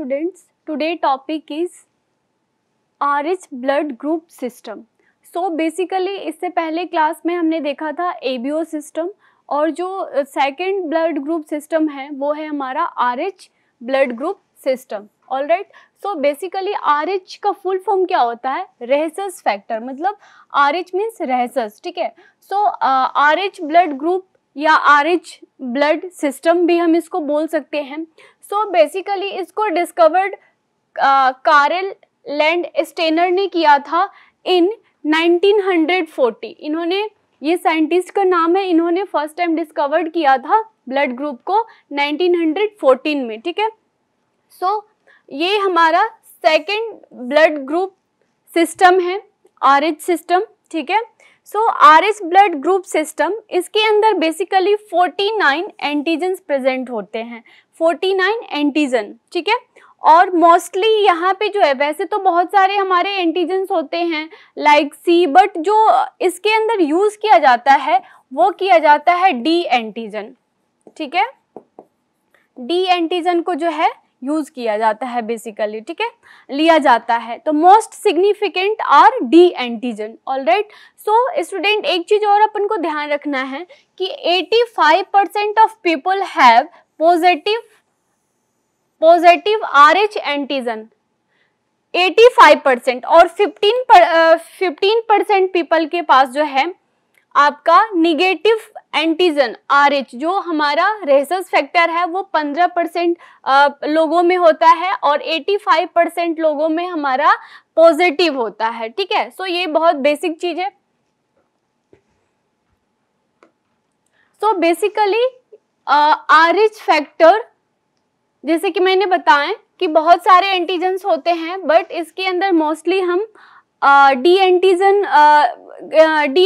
students, today topic is RH blood group system. So basically इससे पहले class में हमने देखा था ABO सिस्टम और जो सेकेंड ब्लड ग्रुप सिस्टम है वो है हमारा RH blood group system. Alright, so basically RH का फुल फॉर्म क्या होता है? रेहेसस फैक्टर, मतलब RH मीन्स रेहेसस. ठीक है, सो RH ब्लड ग्रुप या RH ब्लड सिस्टम भी हम इसको बोल सकते हैं. सो बेसिकली इसको डिस्कवर्ड कार्ल लैंडस्टेनर ने किया था इन 1940. इन्होंने, ये साइंटिस्ट का नाम है, इन्होंने फर्स्ट टाइम डिस्कवर्ड किया था ब्लड ग्रुप को 1914 में. ठीक है, सो ये हमारा सेकेंड ब्लड ग्रुप सिस्टम है RH सिस्टम. ठीक है, so RH blood group system, इसके अंदर बेसिकली 49 एंटीजन्स प्रेजेंट होते हैं, 49 एंटीजन. ठीक है, और मोस्टली यहाँ पे जो है, वैसे तो बहुत सारे हमारे एंटीजन्स होते हैं लाइक C, बट जो इसके अंदर यूज किया जाता है वो किया जाता है D एंटीजन. ठीक है, D एंटीजन को जो है यूज किया जाता है बेसिकली. ठीक है, लिया जाता है. तो most significant R D antigen. Alright, so student एक चीज और अपन को ध्यान रखना है कि 85% of people have positive RH antigen, 85%, और 15% पीपल के पास जो है आपका निगेटिव एंटीजन RH, जो हमारा रेहेसस फैक्टर है वो 15% लोगों में होता है और 85% लोगों में हमारा पॉजिटिव होता है. ठीक है, सो ये बहुत बेसिक चीज है. सो बेसिकली RH फैक्टर, जैसे कि मैंने बताया कि बहुत सारे एंटीजन्स होते हैं, बट इसके अंदर मोस्टली हम D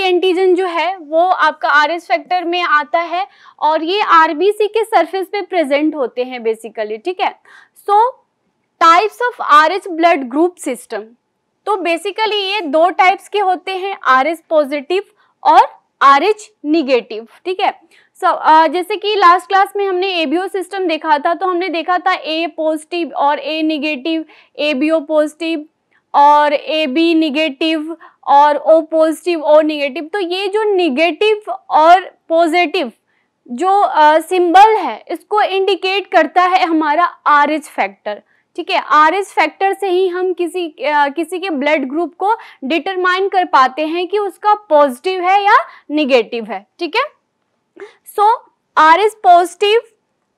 एंटीजन जो है वो आपका RH फैक्टर में आता है और ये RBC के सरफेस पे प्रेजेंट होते हैं बेसिकली. ठीक है, सो types of RH blood group system, तो बेसिकली ये दो टाइप्स के होते हैं, RH पॉजिटिव और RH निगेटिव. ठीक है, जैसे कि लास्ट क्लास में हमने ABO सिस्टम देखा था, तो हमने देखा था A पॉजिटिव और A निगेटिव, ABO पॉजिटिव और AB निगेटिव और O पॉजिटिव O निगेटिव. तो ये जो निगेटिव और पॉजिटिव जो सिंबल है इसको इंडिकेट करता है हमारा RH फैक्टर. ठीक है, RH फैक्टर से ही हम किसी के ब्लड ग्रुप को डिटरमाइन कर पाते हैं कि उसका पॉजिटिव है या निगेटिव है. ठीक है, so RH positive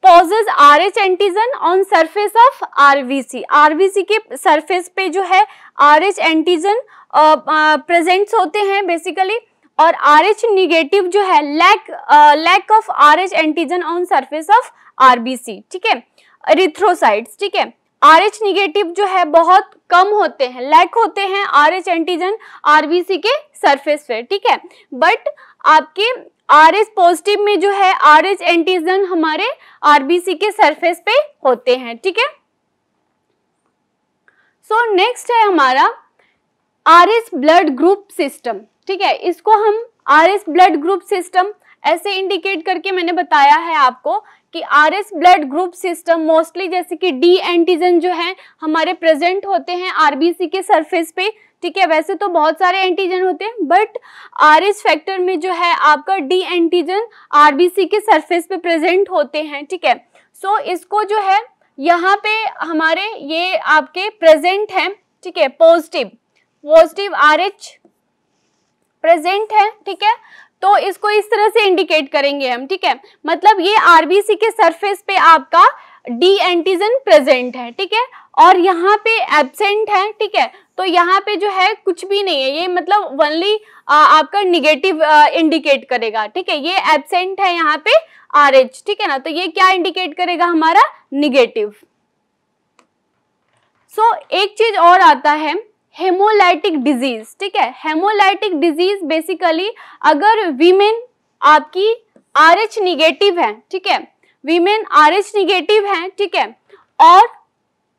possesses RH antigen on surface of RBC. RBC के सरफेस पे जो है RH एंटीजन प्रेजेंट्स होते हैं बेसिकली, और RH निगेटिव जो है lack of RH antigen on surface of RBC. ठीक है, एरिथ्रोसाइट्स. ठीक है, RH निगेटिव जो है बहुत कम होते हैं, लैक होते हैं RH एंटीजन RBC के सरफेस पे. ठीक है, बट आपके RH पॉजिटिव में जो है RH एंटीजन हमारे RBC के सरफेस पे होते हैं. ठीक है, सो नेक्स्ट है हमारा RH ब्लड ग्रुप सिस्टम. ठीक है, इसको हम RH ब्लड ग्रुप सिस्टम ऐसे इंडिकेट करके मैंने बताया है आपको कि RH blood group system mostly जैसे कि D एंटीजन जो है हमारे प्रेजेंट होते हैं RBC के सरफेस पे. ठीक है, वैसे तो बहुत सारे एंटीजन होते हैं, बट RH फैक्टर में जो है आपका D एंटीजन RBC के सरफेस पे प्रेजेंट होते हैं. ठीक है, सो इसको जो है यहाँ पे हमारे ये आपके प्रेजेंट हैं. ठीक है, पॉजिटिव RH प्रेजेंट है. ठीक है, तो इसको इस तरह से इंडिकेट करेंगे हम. ठीक है, मतलब ये RBC के सरफेस पे आपका D एंटीजन प्रेजेंट है. ठीक है, और यहाँ पे एब्सेंट है. ठीक है, तो यहाँ पे जो है कुछ भी नहीं है, ये मतलब ओनली आपका निगेटिव इंडिकेट करेगा. ठीक है, ये एब्सेंट है यहाँ पे RH. ठीक है ना, तो ये क्या इंडिकेट करेगा? हमारा निगेटिव. सो एक चीज और आता है हेमोलाइटिक डिजीज. ठीक है, हेमोलाइटिक डिजीज बेसिकली अगर वीमेन आपकी RH निगेटिव है, ठीक है, वीमेन RH निगेटिव है, ठीक है, और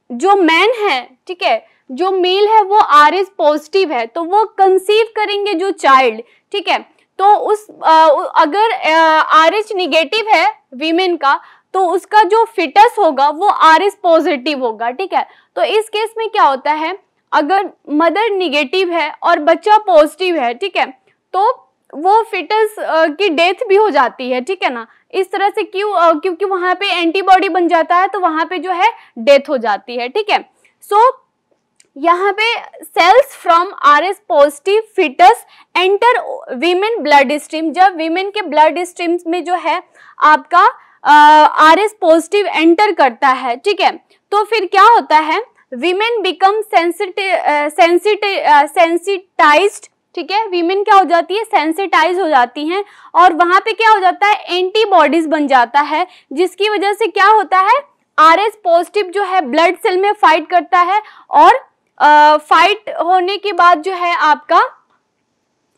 जो मैन है, ठीक है, जो मेल है वो RH पॉजिटिव है, तो वो कंसीव करेंगे जो चाइल्ड. ठीक है, तो उस अगर RH निगेटिव है वीमेन का, तो उसका जो फिटस होगा वो आरएस पॉजिटिव होगा, ठीक है। तो इस केस में क्या होता है, अगर मदर निगेटिव है और बच्चा पॉजिटिव है, ठीक है, तो वो फिटस की डेथ भी हो जाती है, ठीक है ना। इस तरह से क्यों, क्योंकि वहां पे एंटीबॉडी बन जाता है, तो वहां पे जो है डेथ हो जाती है, ठीक है। सो यहाँ पे cells from RS positive fetus enter women blood stream, जब वीमेन के ब्लड स्ट्रीम में जो है आपका आरएस पॉजिटिव एंटर करता है, ठीक है, तो फिर क्या होता है, वीमेन बिकम सेंसिटाइज्ड, ठीक है, वीमेन क्या हो जाती है, सेंसिटाइज हो जाती हैं, और वहां पे क्या हो जाता है, एंटीबॉडीज बन जाता है, जिसकी वजह से क्या होता है, आरएस पॉजिटिव जो है ब्लड सेल में फाइट करता है, और फाइट होने के बाद जो है आपका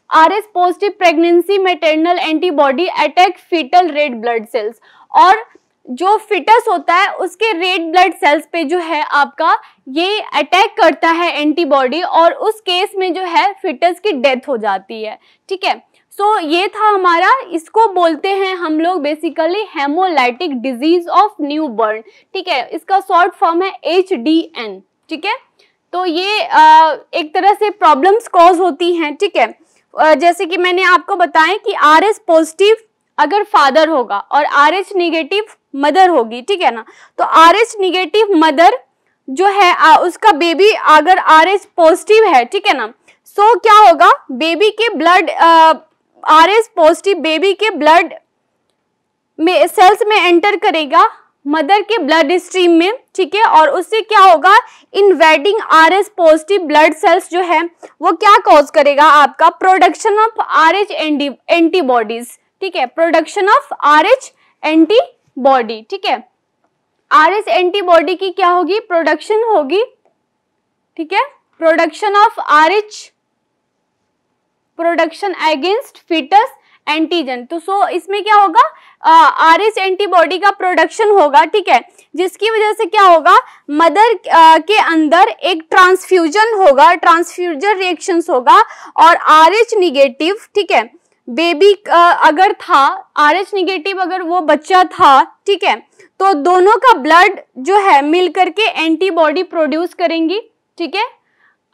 RS positive pregnancy maternal antibody attack fetal red blood cells, और जो फिटस होता है उसके रेड ब्लड सेल्स पे जो है आपका ये अटैक करता है एंटीबॉडी, और उस केस में जो है फिटस की डेथ हो जाती है, ठीक है। सो ये था हमारा, इसको बोलते हैं हम लोग basically hemolytic disease of new born, ठीक है, इसका शॉर्ट फॉर्म है HDN, ठीक है। तो ये एक तरह से प्रॉब्लम्स कॉज होती हैं, ठीक है। जैसे कि मैंने आपको बताया कि आरएस पॉजिटिव अगर फादर होगा और आरएच निगेटिव मदर होगी, ठीक है ना, तो आरएच निगेटिव मदर जो है उसका बेबी अगर आरएच पॉजिटिव है, ठीक है ना, सो क्या होगा, बेबी के ब्लड आरएच पॉजिटिव बेबी के ब्लड में सेल्स में एंटर करेगा मदर के ब्लड स्ट्रीम में, ठीक है, और उससे क्या होगा, invading RH positive blood cells जो है वो क्या कॉज करेगा, आपका प्रोडक्शन ऑफ आरएच एंटीबॉडीज, ठीक है, प्रोडक्शन ऑफ आरएच एंटीबॉडी, ठीक है, आरएच एंटीबॉडी की क्या होगी, प्रोडक्शन होगी, ठीक है, production of Rh, production against fetus antigen. तो सो इसमें क्या होगा, आरएच एंटीबॉडी का प्रोडक्शन होगा, ठीक है, जिसकी वजह से क्या होगा, मदर के अंदर एक ट्रांसफ्यूजन होगा, ट्रांसफ्यूजन रिएक्शंस होगा, और आरएच निगेटिव, ठीक है, बेबी अगर था, आरएच निगेटिव अगर वो बच्चा था, ठीक है, तो दोनों का ब्लड जो है मिल करके एंटीबॉडी प्रोड्यूस करेंगी, ठीक है,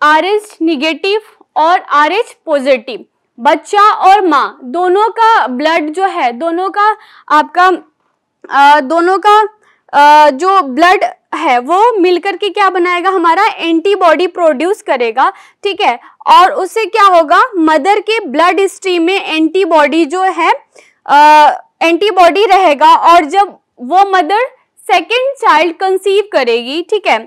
आरएच निगेटिव और आरएच पॉजिटिव, बच्चा और माँ दोनों का ब्लड जो है, दोनों का आपका दोनों का जो ब्लड है वो मिलकर के क्या बनाएगा, हमारा एंटीबॉडी प्रोड्यूस करेगा, ठीक है, और उससे क्या होगा, मदर के ब्लड स्ट्रीम में एंटीबॉडी जो है एंटीबॉडी रहेगा, और जब वो मदर सेकेंड चाइल्ड कंसीव करेगी, ठीक है,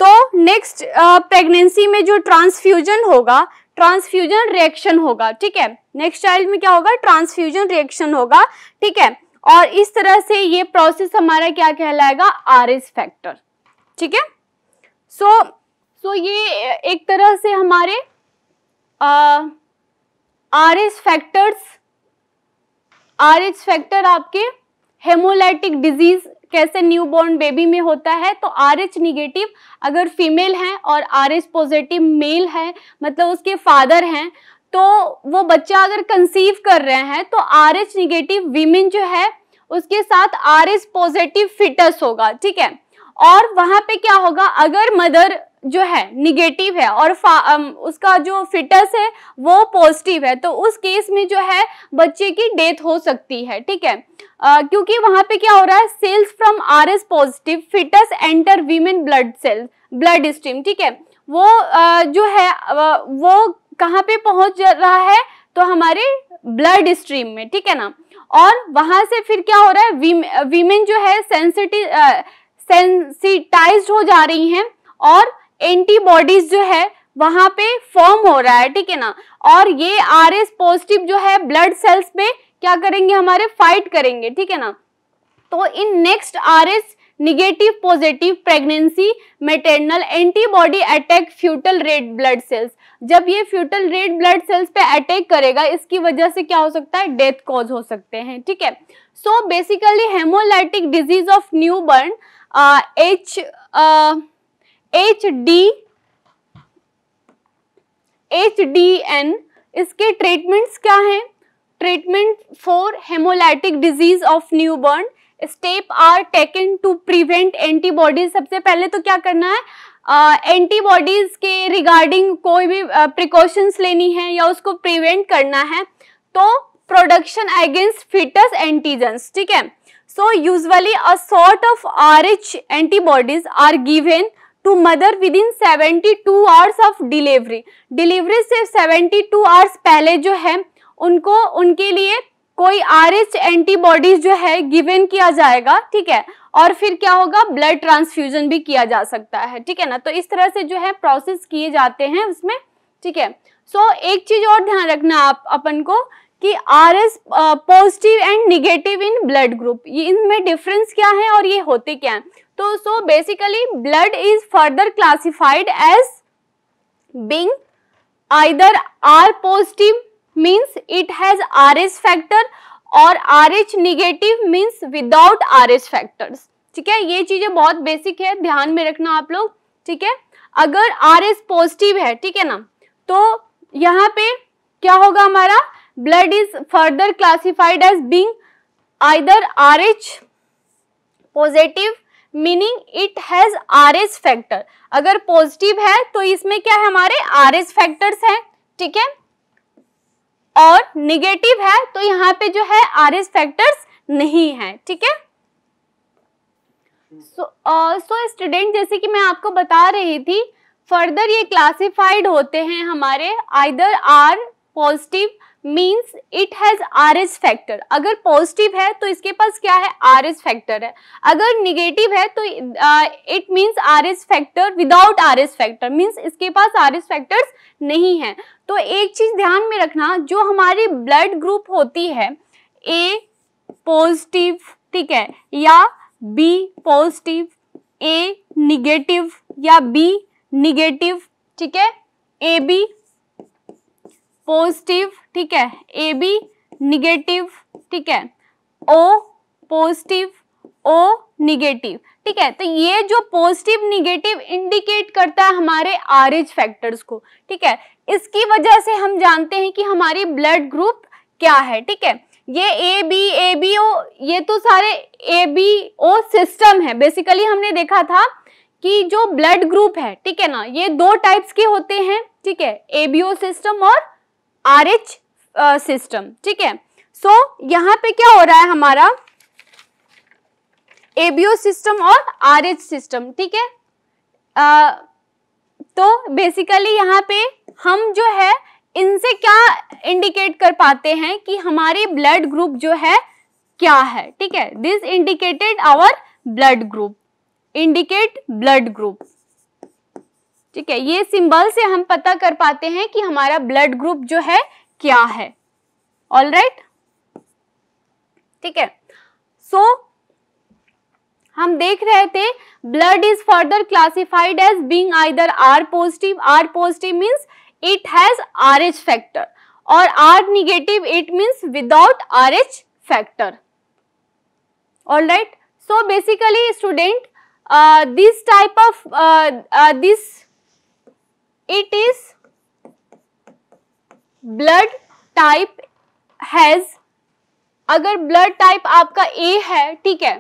तो नेक्स्ट प्रेगनेंसी में जो ट्रांसफ्यूजन होगा, ट्रांसफ्यूजन रिएक्शन होगा, ठीक है, नेक्स्ट चाइल्ड में क्या होगा, ट्रांसफ्यूजन रिएक्शन होगा, ठीक है, और इस तरह से ये प्रोसेस हमारा क्या कहलाएगा, आरएच फैक्टर, ठीक है। सो ये एक तरह से हमारे आरएच फैक्टर आपके हेमोलाइटिक डिजीज कैसे न्यूबॉर्न बेबी में होता है, तो आरएच निगेटिव अगर फीमेल है और आरएच पॉजिटिव मेल है, मतलब उसके फादर हैं, तो वो बच्चा अगर कंसीव कर रहे हैं तो आरएच निगेटिव वीमेन जो है उसके साथ आरएच पॉजिटिव फिटस होगा, ठीक है, और वहां पे क्या होगा, अगर मदर जो है निगेटिव है और उसका जो फिटस है वो पॉजिटिव है, तो उस केस में जो है बच्चे की डेथ हो सकती है, ठीक है, क्योंकि वहां पे क्या हो रहा है, cells from Rh positive fetus enter women blood stream, ठीक है, वो जो है वो कहाँ पे पहुंच रहा है, तो हमारे ब्लड स्ट्रीम में, ठीक है ना, और वहां से फिर क्या हो रहा है, वीमेन जो है सेंसिटाइज्ड हो जा रही हैं, और एंटीबॉडीज जो है वहां पे फॉर्म हो रहा है, ठीक है ना, और ये आरएच पॉजिटिव जो है ब्लड सेल्स पे क्या करेंगे, हमारे फाइट करेंगे, ठीक है ना। तो in next Rh negative positive pregnancy maternal antibody attack foetal red blood cells, जब ये फ्यूटल रेड ब्लड सेल्स पे अटैक करेगा, इसकी वजह से क्या हो सकता है, डेथ कॉज हो सकते हैं, ठीक है। So basically hemolytic disease of newborn HDN, इसके ट्रीटमेंट्स क्या हैं, treatment for hemolytic disease of newborn step are taken to prevent antibodies. सबसे पहले तो क्या करना है, एंटीबॉडीज के रिगार्डिंग कोई भी प्रिकॉशंस लेनी है या उसको प्रिवेंट करना है, तो प्रोडक्शन अगेंस्ट फिटस एंटीजेंस, ठीक है। So usually a sort of RH antibodies are given to mother within 72 hours of delivery. Delivery से 72 आवर्स पहले जो है उनको उनके लिए कोई RH एंटीबॉडीज जो है गिवन किया जाएगा, ठीक है। और फिर क्या होगा, ब्लड ट्रांसफ्यूजन भी किया जा सकता है, ठीक है ना। तो इस तरह से जो है प्रोसेस किए जाते हैं उसमें, ठीक है। सो एक चीज और ध्यान रखना आप अपन को कि RH positive and negative in blood group, ये इनमें डिफरेंस क्या है और ये होते क्या है। तो so basically blood is further classified as being either R positive means it has RH factor और RH negative means without RH factors, ठीक है। ये चीजें बहुत बेसिक है, ध्यान में रखना आप लोग, ठीक है। अगर RH पॉजिटिव है, ठीक है ना, तो यहाँ पे क्या होगा, हमारा blood is further classified as being either RH positive meaning it has RH factor. अगर पॉजिटिव है तो इसमें क्या है, हमारे RH फैक्टर्स हैं, ठीक है। और निगेटिव है तो यहाँ पे जो है RH फैक्टर्स नहीं है, ठीक है। सो स्टूडेंट, जैसे कि मैं आपको बता रही थी, फर्दर ये क्लासिफाइड होते हैं हमारे either R positive means it has RH factor. अगर पॉजिटिव है तो इसके पास क्या है, RH फैक्टर है। अगर निगेटिव है तो it means RH factor without RH factor, means इसके पास RH फैक्टर्स नहीं है। तो एक चीज ध्यान में रखना, जो हमारी ब्लड ग्रुप होती है A पॉजिटिव, ठीक है, या B पॉजिटिव, A निगेटिव या B निगेटिव, ठीक है, AB पॉजिटिव, ठीक है, AB निगेटिव, ठीक है, O पॉजिटिव, O निगेटिव, ठीक है। तो ये जो पॉजिटिव निगेटिव इंडिकेट करता है हमारे RH फैक्टर्स को, ठीक है। इसकी वजह से हम जानते हैं कि हमारी ब्लड ग्रुप क्या है, ठीक है। ये AB ABO ये तो सारे ABO सिस्टम है। बेसिकली हमने देखा था कि जो ब्लड ग्रुप है, ठीक है ना, ये दो टाइप्स के होते हैं, ठीक है, ABO सिस्टम और RH सिस्टम, ठीक है। सो यहाँ पे क्या हो रहा है, हमारा ABO सिस्टम और RH सिस्टम, ठीक है। तो बेसिकली यहाँ पे हम जो है इनसे क्या इंडिकेट कर पाते हैं कि हमारी ब्लड ग्रुप जो है क्या है, ठीक है। This indicated our blood group, indicate blood group, ठीक है। ये सिंबल से हम पता कर पाते हैं कि हमारा ब्लड ग्रुप जो है क्या है। ऑल राइट, ठीक है। सो हम देख रहे थे blood is further classified as being either R positive, R positive means it has RH factor, और R negative it means without RH factor. All right, so basically student this type of this it is blood type has, अगर blood type आपका A है, ठीक है,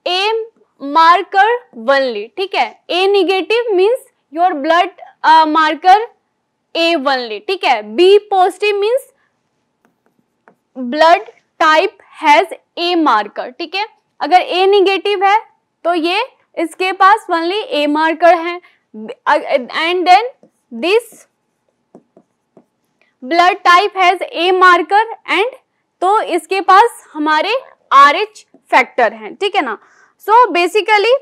A marker only, ठीक है, A negative means your blood marker A only, ठीक है, B positive means blood type has A marker, ठीक है। अगर A निगेटिव है तो ये इसके पास ओनली A मार्कर है, and then this blood type has A marker and, तो इसके पास हमारे RH फैक्टर हैं, ठीक है ना। सो बेसिकली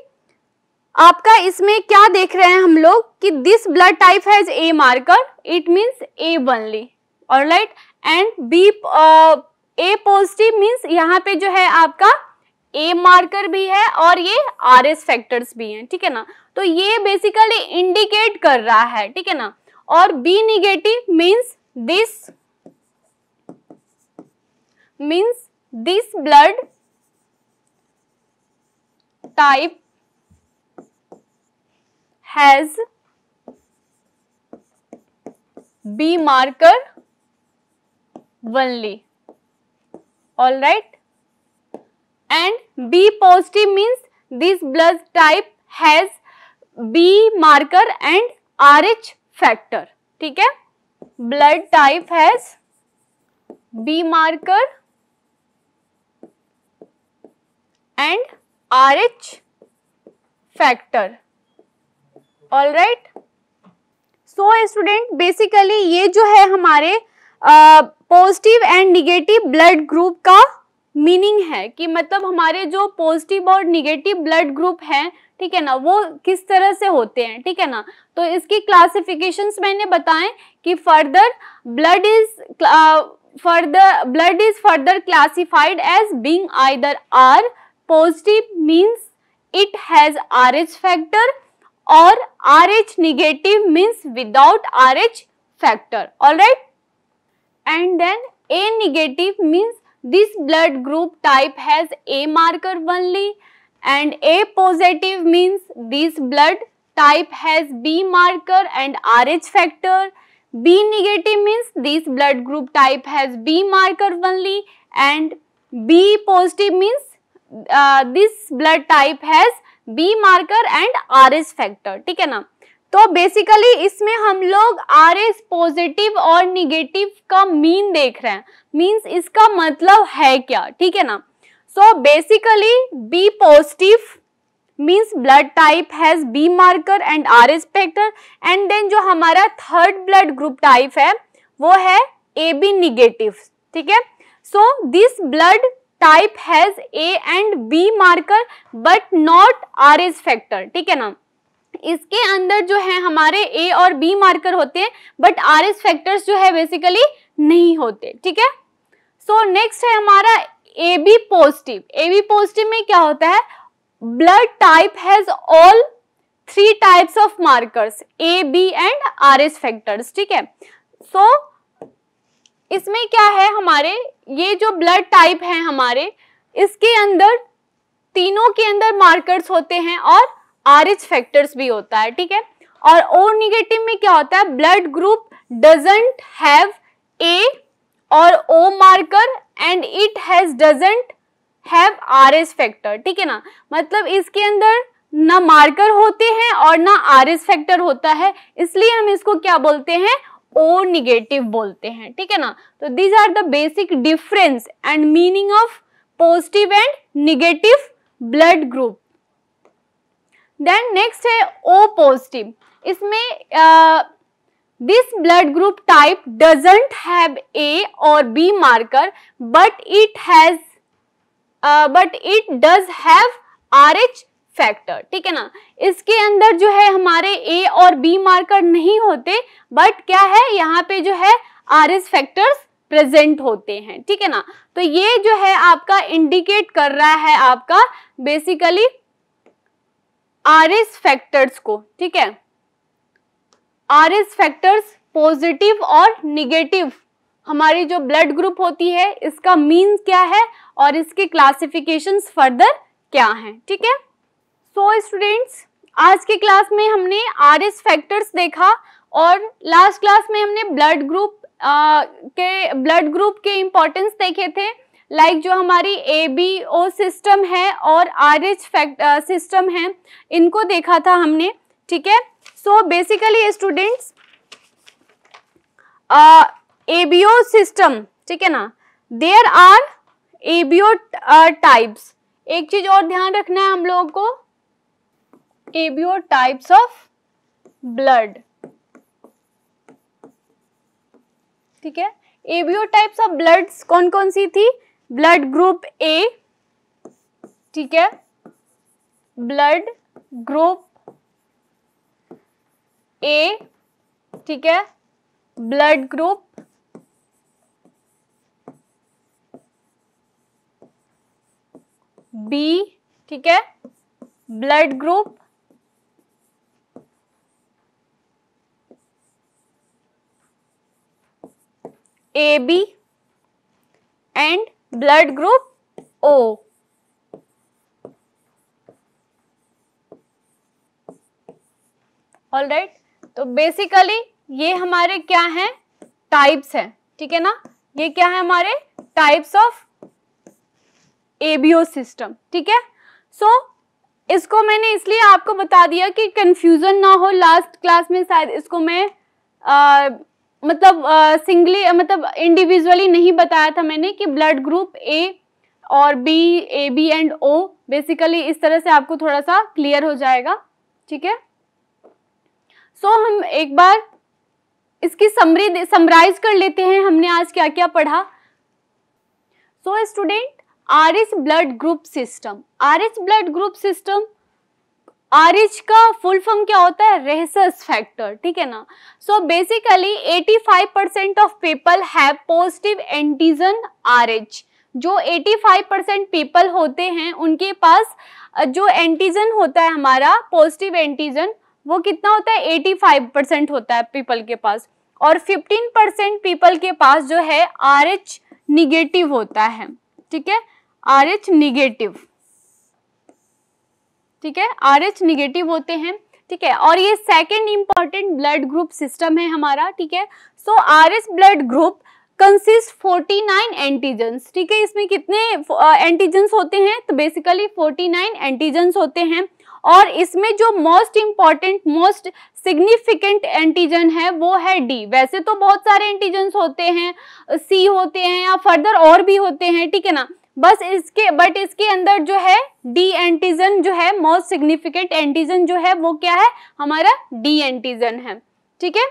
आपका इसमें क्या देख रहे हैं हम लोग कि this blood type has A marker, it means A only, alright, and B A positive means यहाँ पे जो है आपका A मार्कर भी है और ये RH फैक्टर्स भी हैं, ठीक है ना। तो ये बेसिकली इंडिकेट कर रहा है, ठीक है ना। और B negative means this blood type has B marker only, all right. and B positive means this blood type has B marker and RH factor. ठीक है, blood type has B marker and RH factor. All right. So student basically ये जो है हमारे positive and negative blood group का meaning है कि मतलब हमारे जो पॉजिटिव और निगेटिव ब्लड ग्रुप हैं, ठीक है ना, वो किस तरह से होते हैं, ठीक है ना। तो इसकी क्लासिफिकेशंस मैंने बताएं कि further blood is further classified as being either R positive means it has RH factor और RH negative means without RH factor. All right. And then A negative means this blood group type has A marker only, and A positive means this blood type has B marker and RH factor. B negative means this blood group type has B marker only, and B positive means this blood type has B marker and RH factor, ठीक है ना। तो basically इसमें हम लोग RH positive और negative का mean देख रहे हैं, मींस इसका मतलब है क्या, ठीक है ना। So basically B positive means blood type has B marker and RH factor, and then जो हमारा थर्ड ब्लड ग्रुप टाइप है वो है AB निगेटिव, ठीक है। So this blood type has A and B marker but not RH factor, ठीक है ना। इसके अंदर जो है हमारे A और B मार्कर होते हैं बट RH फैक्टर्स जो है बेसिकली नहीं होते, ठीक है। सो नेक्स्ट है हमारा AB पॉजिटिव। AB पॉजिटिव में क्या होता है, blood type has all 3 types of markers A, B and RH factors, ठीक है। सो इसमें क्या है, हमारे ये जो ब्लड टाइप है हमारे, इसके अंदर तीनों के अंदर मार्कर्स होते हैं और RH फैक्टर्स भी होता है, ठीक है। और O निगेटिव में क्या होता है, blood group doesn't have A और O marker and it has doesn't have RH factor, ठीक है ना। मतलब इसके अंदर ना मार्कर होते हैं और ना RH फैक्टर होता है, इसलिए हम इसको क्या बोलते हैं, O निगेटिव बोलते हैं, ठीक है ना। तो these are the basic difference and meaning of positive and negative blood group. Then next है O पॉजिटिव। इसमें this blood group type doesn't have A और B marker but it does have RH factor, ठीक है ना। इसके अंदर जो है हमारे A और B मार्कर नहीं होते बट क्या है, यहाँ पे जो है RH फैक्टर्स प्रेजेंट होते हैं, ठीक है ना। तो ये जो है आपका इंडिकेट कर रहा है आपका बेसिकली RH फैक्टर्स को, ठीक है। RH फैक्टर्स पॉजिटिव और निगेटिव हमारी जो ब्लड ग्रुप होती है इसका मीन क्या है और इसके क्लासिफिकेशंस फर्दर क्या हैं, ठीक है। सो स्टूडेंट्स, आज के क्लास में हमने RH फैक्टर्स देखा और लास्ट क्लास में हमने ब्लड ग्रुप के इम्पोर्टेंस देखे थे, लाइक जो हमारी ABO सिस्टम है और RH सिस्टम है, इनको देखा था हमने, ठीक है। So basically students, ABO system, ठीक है ना, देयर आर ABO टाइप्स। एक चीज और ध्यान रखना है हम लोगों को, ABO टाइप्स ऑफ ब्लड, ठीक है। ABO टाइप्स ऑफ ब्लड्स कौन कौन सी थी, ब्लड ग्रुप A, ठीक है, ब्लड ग्रुप A, ठीक है, ब्लड ग्रुप B, ठीक है, blood group AB and blood group O। All right, तो बेसिकली ये हमारे क्या हैं, टाइप्स हैं, ठीक है ना। ये क्या है, हमारे टाइप्स ऑफ एबीओ सिस्टम, ठीक है। सो इसको मैंने इसलिए आपको बता दिया कि कंफ्यूजन ना हो, लास्ट क्लास में शायद इसको मैं सिंगली इंडिविजुअली नहीं बताया था मैंने कि ब्लड ग्रुप ए और B, A B and O, basically इस तरह से आपको थोड़ा सा क्लियर हो जाएगा, ठीक है। सो हम एक बार इसकी समराइज कर लेते हैं हमने आज क्या क्या पढ़ा। So student, RH blood group system, RH blood group system, RH का फुल फॉर्म क्या होता है? रेहेसस फैक्टर, ठीक है ना। So basically 85% of people have positive antigen RH। जो 85% पीपल होते हैं उनके पास जो एंटीजन होता है हमारा पॉजिटिव एंटीजन, वो कितना होता है? 85% होता है पीपल के पास, और 15% पीपल के पास जो है RH निगेटिव होता है, ठीक है, RH निगेटिव, ठीक है, RH निगेटिव होते हैं, ठीक है। और ये second important blood group system है हमारा, ठीक है। So RH blood group consist 49 antigens, ठीक है। इसमें कितने एंटीजन्स होते हैं? तो बेसिकली 49 एंटीजन्स होते हैं, और इसमें जो most important, most significant antigen है वो है डी। वैसे तो बहुत सारे एंटीजन्स होते हैं, सी होते हैं या फर्दर और भी होते हैं, ठीक है ना, बट इसके अंदर जो है डी एंटीजन जो है, मोस्ट सिग्निफिकेंट एंटीजन जो है वो क्या है? हमारा डी एंटीजन है, ठीक है।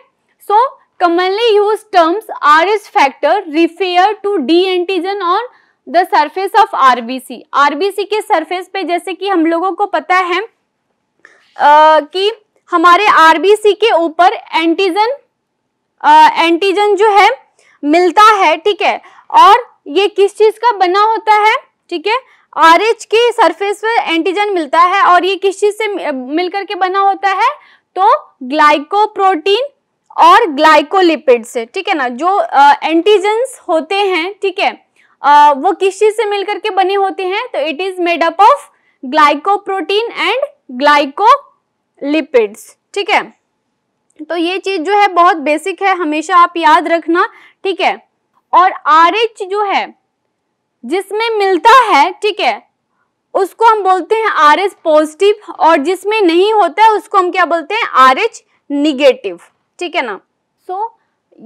सो commonly used terms RH factor refer to D antigen on the surface of RBC। RBC के सरफेस पे जैसे कि हम लोगों को पता है कि हमारे RBC के ऊपर एंटीजन जो है मिलता है, ठीक है। और ये किस चीज का बना होता है? ठीक है, RH के सरफेस पे एंटीजन मिलता है, और ये किस चीज से मिलकर के बना होता है? तो ग्लाइकोप्रोटीन और ग्लाइकोलिपिड से, ठीक है ना। जो एंटीजन्स होते हैं, ठीक है, वो किस चीज से मिलकर के बने होते हैं? तो it is made up of glycoprotein and glycolipids, ठीक है। तो ये चीज जो है बहुत बेसिक है, हमेशा आप याद रखना, ठीक है। और RH जो है जिसमें मिलता है, ठीक है, उसको हम बोलते हैं RH पॉजिटिव, और जिसमें नहीं होता है उसको हम क्या बोलते हैं? RH निगेटिव, ठीक है ना। सो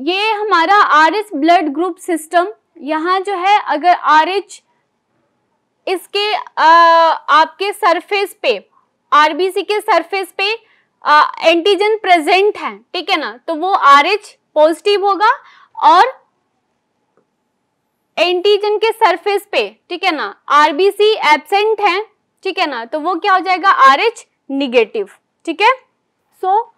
ये हमारा RH ब्लड ग्रुप सिस्टम, यहाँ जो है अगर RH इसके आपके सरफेस पे, RBC के सरफेस पे एंटीजन प्रेजेंट है, ठीक है ना, तो वो RH पॉजिटिव होगा, और एंटीजन के सरफेस पे, ठीक है ना, RBC एब्सेंट है, ठीक है ना, तो वो क्या हो जाएगा? RH निगेटिव, ठीक है। So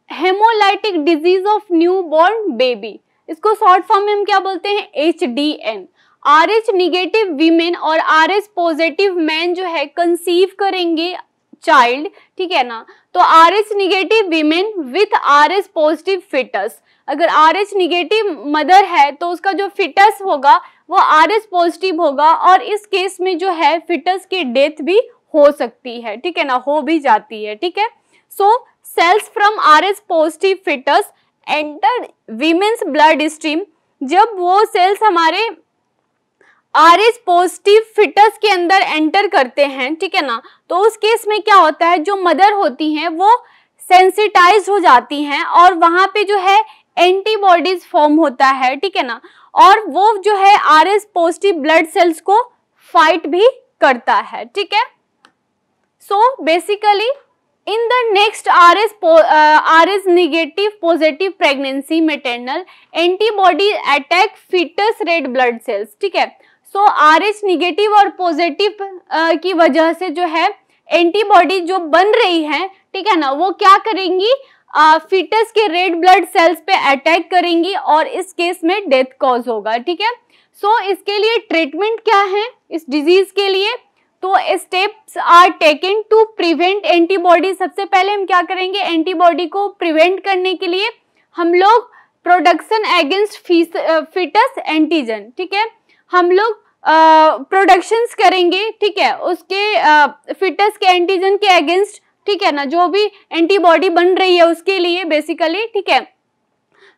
haemolytic disease of newborn baby, इसको शॉर्ट फॉर्म में हम क्या बोलते हैं? HDN। RH निगेटिव वीमेन और RH पॉजिटिव मैन जो है कंसीव करेंगे चाइल्ड, ठीक है ना, तो RH negative women with RH positive foetus. अगर RH निगेटिव मदर है तो उसका जो फिटस होगा वो RH पॉजिटिव होगा, और इस केस में जो है फिटस की डेथ भी हो सकती है, ठीक है ना, हो भी जाती है, ठीक है। सो cells from RH positive fetus enter women's blood stream। जब वो सेल्स हमारे RH पॉजिटिव फिटस के अंदर एंटर करते हैं, ठीक है ना, तो उस केस में क्या होता है? जो मदर होती हैं वो सेंसिटाइज हो जाती हैं, और वहां पे जो है एंटीबॉडीज फॉर्म होता है, ठीक है ना, और वो जो है RH पॉजिटिव ब्लड सेल्स को फाइट भी करता है, ठीक है। So basically in the next RH negative positive pregnancy maternal antibody attack fetus red blood cells, ठीक है। सो RH निगेटिव और पॉजिटिव की वजह से जो है एंटीबॉडी जो बन रही है, ठीक है ना, वो क्या करेंगी? फीटस के रेड ब्लड सेल्स पे अटैक करेंगी, और इस केस में डेथ कॉज होगा, ठीक है। सो इसके लिए ट्रीटमेंट क्या है इस डिजीज के लिए? तो steps are taken to prevent antibody. सबसे पहले हम क्या करेंगे? एंटीबॉडी को प्रिवेंट करने के लिए हम लोग प्रोडक्शन अगेंस्ट फिटस एंटीजन, ठीक है, हम लोग प्रोडक्शंस करेंगे, ठीक है, उसके फिटस के एंटीजन के अगेंस्ट, ठीक है ना, जो भी एंटीबॉडी बन रही है उसके लिए बेसिकली, ठीक है।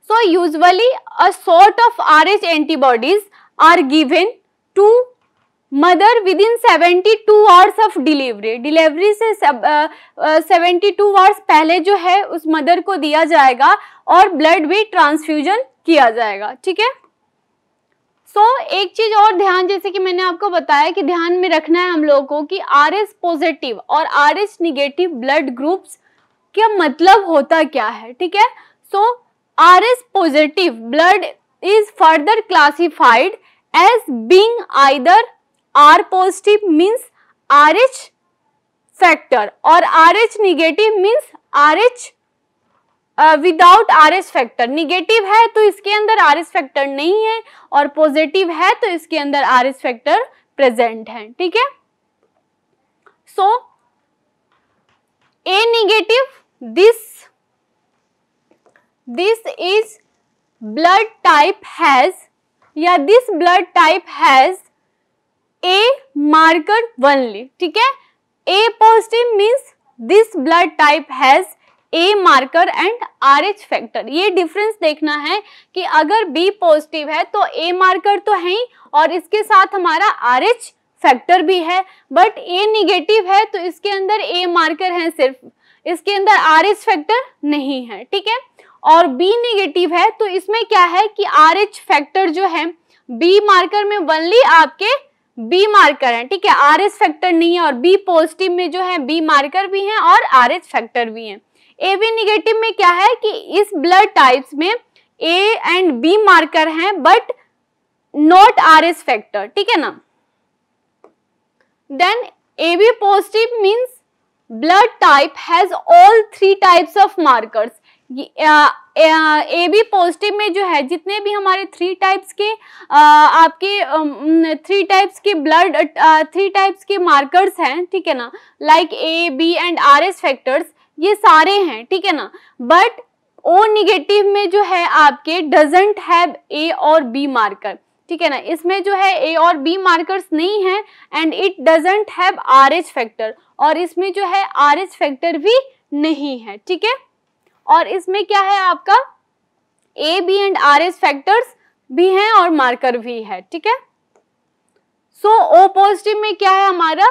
So usually a sort of RH antibodies are given to mother within 72 hours of delivery से 72 आवर्स पहले जो है उस मदर को दिया जाएगा और ब्लड भी ट्रांसफ्यूजन किया जाएगा, ठीक है। एक चीज और ध्यान, जैसे कि मैंने आपको बताया कि ध्यान में रखना है हम लोगों को कि RH पॉजिटिव और RH निगेटिव ब्लड ग्रुप्स का मतलब होता क्या है, ठीक है। RH positive blood is further classified as being either R positive means RH factor और RH negative means RH without RH factor. Negative है तो इसके अंदर RH फैक्टर नहीं है और पॉजिटिव है तो इसके अंदर RH फैक्टर प्रेजेंट है, ठीक है। A negative, this is blood type has या this blood type has A marker only, ठीक है। A positive means this blood type has A marker and RH factor. ये डिफरेंस देखना है कि अगर B पॉजिटिव है तो A मार्कर तो है ही और इसके साथ हमारा RH फैक्टर भी है, बट A निगेटिव है तो इसके अंदर A मार्कर है सिर्फ, इसके अंदर RH फैक्टर नहीं है, ठीक है। और B निगेटिव है तो इसमें क्या है कि RH फैक्टर जो है B मार्कर में ओनली आपके B मार्कर है, ठीक है, RH फैक्टर नहीं है। और B पॉजिटिव में जो है B मार्कर भी है और RH फैक्टर भी है। AB निगेटिव में क्या है कि इस ब्लड टाइप्स में A एंड B मार्कर हैं बट नॉट RH फैक्टर, ठीक है ना। Then AB positive means blood type has all 3 types of markers. AB positive में जो है जितने भी हमारे 3 टाइप्स के आपके 3 टाइप्स के ब्लड 3 टाइप्स के मार्कर्स हैं, ठीक है ना, like A, B and RH factors, ये सारे हैं, ठीक है ना। बट O निगेटिव में जो है आपके डजंट हैव A और B मार्कर, ठीक है ना, इसमें जो है A और B मार्कर्स नहीं है and it doesn't have RH factor और इसमें जो है RH फैक्टर भी नहीं है, ठीक है। और इसमें क्या है आपका A, B and RH factors भी हैं और मार्कर भी है, ठीक है। O पॉजिटिव में क्या है हमारा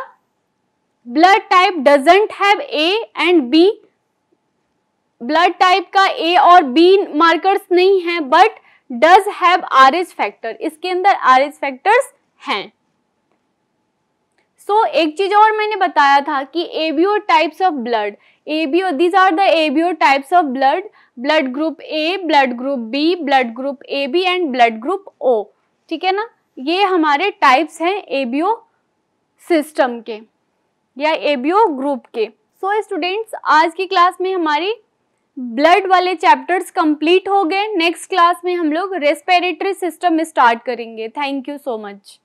blood type doesn't have A and B, blood type का A और B मार्कर्स नहीं है but does have RH factor, इसके अंदर RH फैक्टर्स हैं। एक चीज और मैंने बताया था कि ABO types of blood, ABO these are the ABO types of blood group A, blood group B, blood group AB and blood group O, ठीक है ना। ये हमारे टाइप्स हैं ABO सिस्टम के या ABO ग्रुप के। स्टूडेंट्स आज की क्लास में हमारी ब्लड वाले चैप्टर्स कंप्लीट हो गए। नेक्स्ट क्लास में हम लोग रेस्पिरेटरी सिस्टम स्टार्ट करेंगे। Thank you so much.